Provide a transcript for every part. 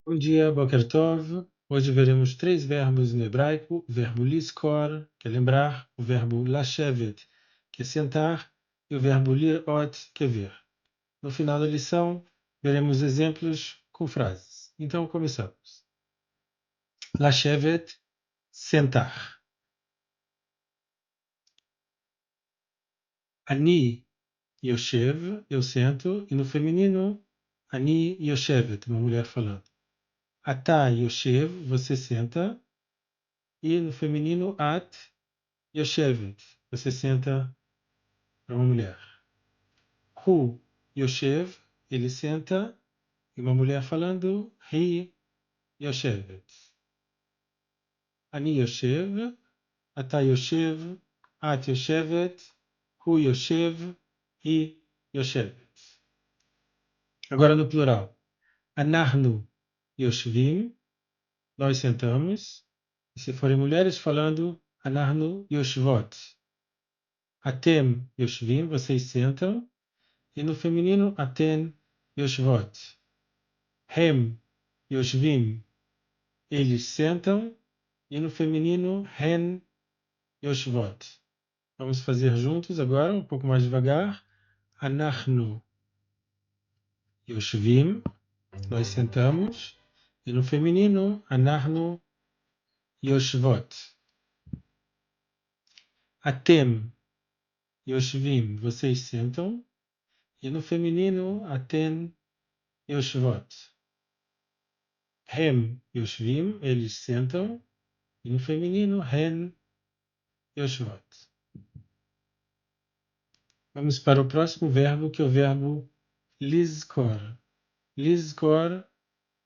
Bom dia, Boker Tov. Hoje veremos 3 verbos no hebraico: o verbo liskor, que é lembrar, o verbo lashevet, que é sentar, e o verbo lirot, que é ver. No final da lição, veremos exemplos com frases. Então, começamos. Lashevet, sentar. Ani yoshev, eu sento, e no feminino, ani yoshevet, uma mulher falando. Ata yoshev, você senta, e no feminino, at yoshevet, você senta para uma mulher. Hu yoshev, ele senta, e uma mulher falando, hi yoshevet. Ani yoshev, ata yoshev, at yoshevet, hu yoshev, hi yoshevet. Agora no plural. Anahnu yoshvim, nós sentamos. E se forem mulheres falando, anahnu yoshvot. Atem yoshvim, vocês sentam. E no feminino, aten yoshvot. Hem yoshvim, eles sentam. E no feminino, hen yoshvot. Vamos fazer juntos agora, um pouco mais devagar. Anachnu yoshvim, nós sentamos. E no feminino, anachnu yoshvot. Atem yoshvim, vocês sentam. E no feminino, aten yoshvot. Hem yoshvim, eles sentam. E no feminino, hen yoshvot. Vamos para o próximo verbo, que é o verbo lizkor. Lizkor,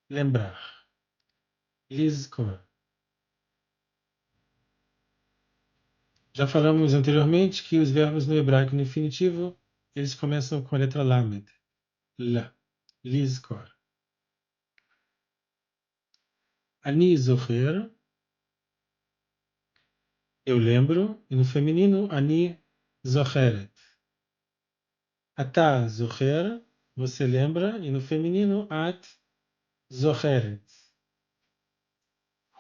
lembrar. Lizkor. Já falamos anteriormente que os verbos no hebraico no infinitivo, eles começam com a letra lamed. La. Lizkor. Ani zocher, eu lembro. E no feminino, ani zocheret. Ata zocher, você lembra. E no feminino, at zocheret.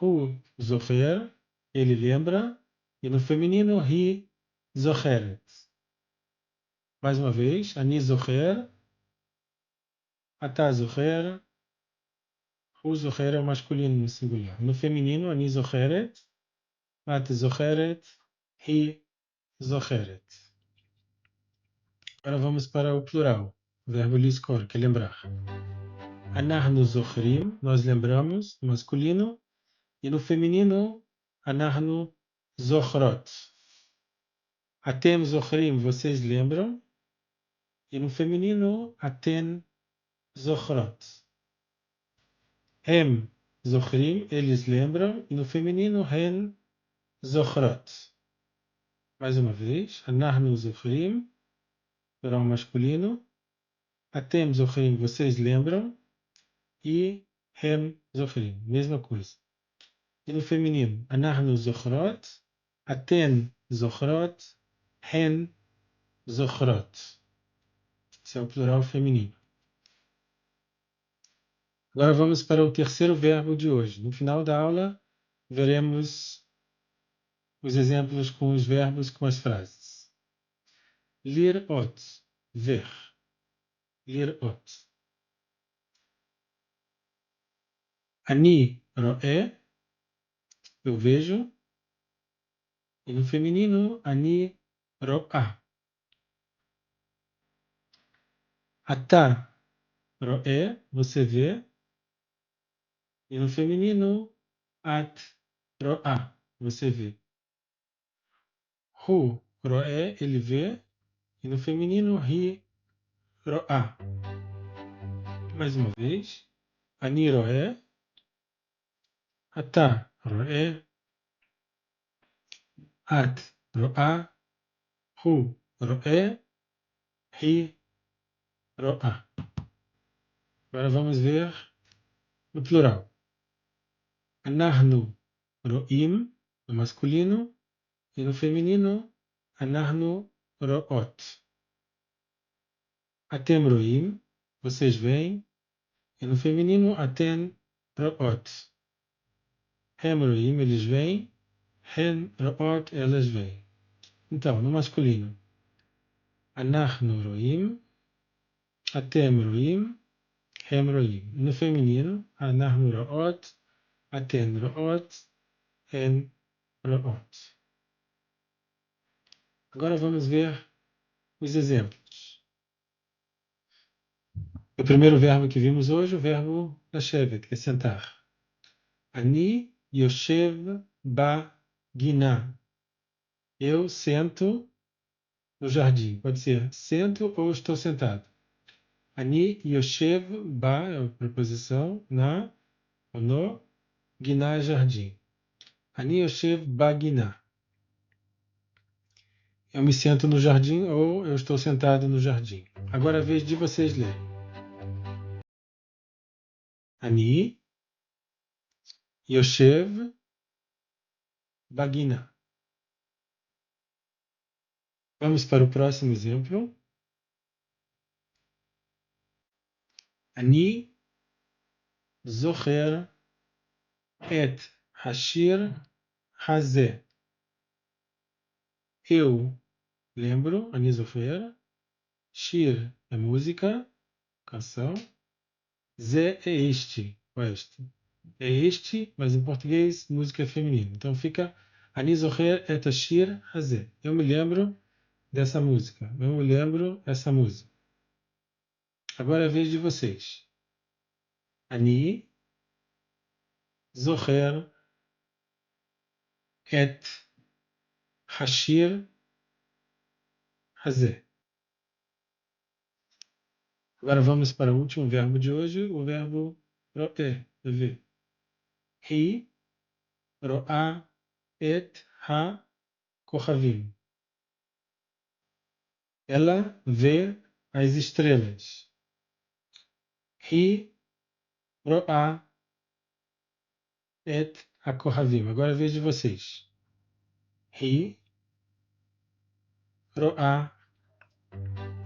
Hu zocher, ele lembra. E no feminino, hi zocheret. Mais uma vez, ani zocher, ata zocher, hu zocher é o masculino no singular. No feminino, ani zocheret, at zocheret, hi zocheret. Agora vamos para o plural, o verbo lizkor, que é lembrar. Anahnu zochrim, nós lembramos, no masculino. E no feminino, anahnu zochrot. Atem zochrim, vocês lembram. E no feminino, aten zochrot. Hem zochrim, eles lembram. E no feminino, hen zochrot. Mais uma vez, anahnu zochrim, plural masculino. Atem zochrim, vocês lembram. E hem zochrim, mesma coisa. E no feminino, anahnu zochrot, aten zochrot, hen zochrot. Esse é o plural feminino. Agora vamos para o terceiro verbo de hoje. No final da aula, veremos os exemplos com os verbos com as frases. Lirot, ver. Lirot. Ani ro'e, eu vejo. E no feminino, ani ro'ah. Ata ro'e, você vê. E no feminino, at ro'ah, você vê. Hu ro'e, ele vê. E no feminino, hi ro'ah. Mais uma vez. Ani ro'e. Ata ro'e. At ro'ah. Hu ro'e. Hi ro'ah. Agora vamos ver no plural. Anahnu ro'im, no masculino. E no feminino, anahnu ro'ot. Atem ro'im, vocês veem. E no feminino, aten ro'ot. Hem ro'im, eles vêm. Hen ro'ot, elas vêm. Então, no masculino, anachnu ro'im, atem ro'im, hem ro'im. No feminino, anachnu ro'ot, atem ro'ot, hen ro'ot. Agora vamos ver os exemplos. O primeiro verbo que vimos hoje, o verbo לשבת, que é sentar. Ani yoshev bagina. Eu sento no jardim. Pode ser sento ou estou sentado. Ani yoshev ba é a preposição, na ou no, gina é jardim. Ani yoshev bagina. Eu me sento no jardim ou eu estou sentado no jardim. Agora é a vez de vocês lerem. Ani yoshev bagina. Vamos para o próximo exemplo. אני זוכר את השיר הזה. Eu lembro, אני זוכר. Shir é música, canção. Ze é este, ou este. É este, mas em português, música é feminino. Então fica אני זוכר את השיר הזה. Eu me lembro dessa música. Eu me lembro dessa música. Agora é a vez de vocês. אני זוכר את השיר הזה. Agora vamos para o último verbo de hoje, o verbo ro'eh, ver. Hi ro'a et ha-kochavim. Ela vê as estrelas. Hi ro'a et ha-kochavim. Agora veja vocês. Hi ro'a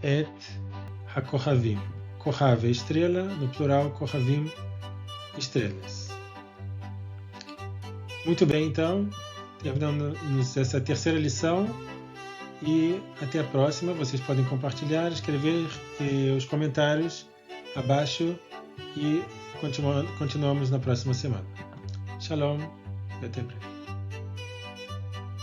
et ha-kochavim. Kochav é estrela, no plural, kochavim, estrelas. Muito bem, então, terminamos essa terceira lição e até a próxima. Vocês podem compartilhar, escrever os comentários abaixo e continuamos na próxima semana. Shalom e até breve.